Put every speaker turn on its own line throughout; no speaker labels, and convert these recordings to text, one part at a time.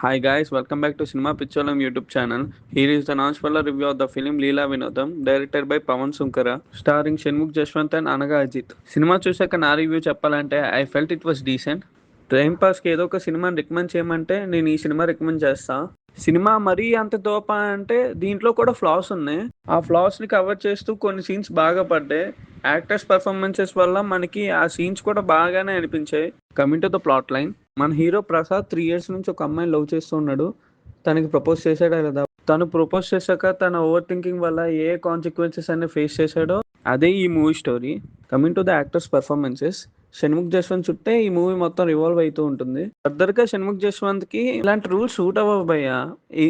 Hi guys, welcome back to Cinema Picholam YouTube channel. Here is the non-spoiler review of the film Leela Vinodam, directed by Pawan Sunkara, starring Shenmugh Jashwant and Anaga Ajit. Cinema చూసాక నా review చెప్పాలంటే I felt it was decent. Time పాస్కి ఏదో ఒక సినిమాని recommend చేయమంటే నేను ఈ సినిమా రికమెండ్ చేస్తా. సినిమా మరీ అంత తోప అంటే దీంట్లో కూడా ఫ్లాస్ ఉన్నాయి. ఆ ఫ్లాస్ని కవర్ చేస్తూ కొన్ని సీన్స్ బాగా పడ్డాయి. యాక్టర్స్ పర్ఫార్మెన్సెస్ వల్ల మనకి ఆ సీన్స్ కూడా బాగానే అనిపించాయి. Coming to the plot line, మన హీరో ప్రసాద్ 3 years నుంచి ఒక అమ్మాయిని లవ్ చేస్తూ ఉన్నాడు. తనకి ప్రపోజ్ చేశాడా లేదా, తను ప్రపోజ్ చేశాక తన ఓవర్ థింకింగ్ వల్ల ఏ కాన్సిక్వెన్సెస్ అన్ని ఫేస్ చేశాడో అదే ఈ movie story. Coming to the actors performances, Shanmukh Jaswanth చుట్టే ఈ మూవీ మొత్తం రివాల్వ్ అవుతూ ఉంటుంది. ఫర్దర్గా షణ్ముఖ్ జస్వంత్ కి ఇలాంటి రూల్స్ సూట్ అవ్వవు భయ్యా.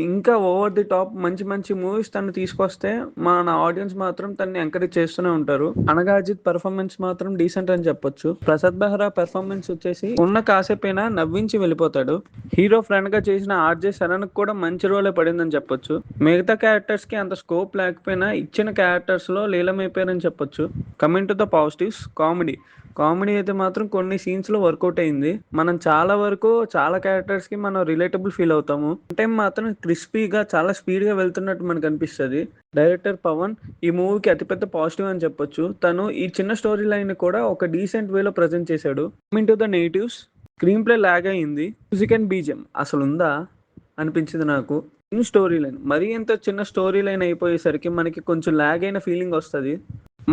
ఇంకా ఓవర్ ది టాప్ మంచి మంచి మూవీస్ తను తీసుకొస్తే మన ఆడియన్స్ మాత్రం తనని ఎంకరేజ్ చేస్తూనే ఉంటారు. అనగా అజిత్ పర్ఫార్మెన్స్ మాత్రం డీసెంట్ అని చెప్పొచ్చు. ప్రసాద్ బెహ్రా పర్ఫార్మెన్స్ వచ్చేసి ఉన్న కాసేపైనా నవ్వించి వెళ్ళిపోతాడు. హీరో ఫ్రెండ్ గా చేసిన ఆర్జే శరణ్ కూడా మంచి రోలే పడిందని చెప్పొచ్చు. మిగతా క్యారెక్టర్స్ కి అంత స్కోప్ లేకపోయినా ఇచ్చిన క్యారెక్టర్స్ లో లీలమైపోయారని చెప్పొచ్చు. Coming to the positives, comedy అయితే మాత్రం కొన్ని సీన్స్ లో వర్కౌట్ అయింది. మనం చాలా వరకు చాలా క్యారెక్టర్స్ కి మనం రిలేటబుల్ ఫీల్ అవుతాము. టైం మాత్రం క్రిస్పీగా చాలా స్పీడ్ గా వెళ్తున్నట్టు మనకు అనిపిస్తుంది. డైరెక్టర్ పవన్ ఈ మూవీకి అతిపెద్ద పాజిటివ్ అని చెప్పొచ్చు. తను ఈ చిన్న స్టోరీ లైన్ కూడా ఒక డీసెంట్ వేలో ప్రజెంట్ చేశాడు. Coming to the negatives, screen play lag అయింది. మ్యూజిక్ అండ్ బీజిఎం అసలు ఉందా అనిపించింది నాకు. చిన్న స్టోరీ లైన్, మరీ ఎంత చిన్న స్టోరీ లైన్ అయిపోయేసరికి మనకి కొంచెం లాగ్ అయిన ఫీలింగ్ వస్తుంది.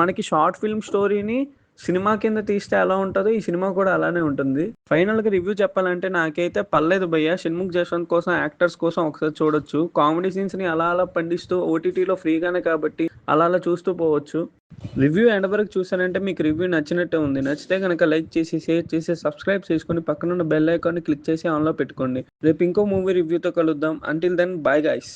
మనకి షార్ట్ ఫిల్మ్ స్టోరీని సినిమా కింద తీస్తే ఎలా ఉంటుందో ఈ సినిమా కూడా అలానే ఉంటుంది. ఫైనల్గా రివ్యూ చెప్పాలంటే నాకైతే పర్లేదు భయ్య. షణ్ముఖ్ జస్వంత్ కోసం, యాక్టర్స్ కోసం ఒకసారి చూడొచ్చు. కామెడీ సీన్స్ని అలా పండిస్తూ ఓటీటీలో ఫ్రీగానే కాబట్టి అలా చూస్తూ పోవచ్చు. రివ్యూ ఎండ్ వరకు చూసానంటే మీకు రివ్యూ నచ్చినట్టే ఉంది. నచ్చితే కనుక లైక్ చేసి, షేర్ చేసి, సబ్స్క్రైబ్ చేసుకొని పక్కనున్న బెల్ ఐకాన్ని క్లిక్ చేసి ఆన్లో పెట్టుకోండి. రేపు ఇంకో మూవీ రివ్యూతో కలుద్దాం. Until then, bye guys.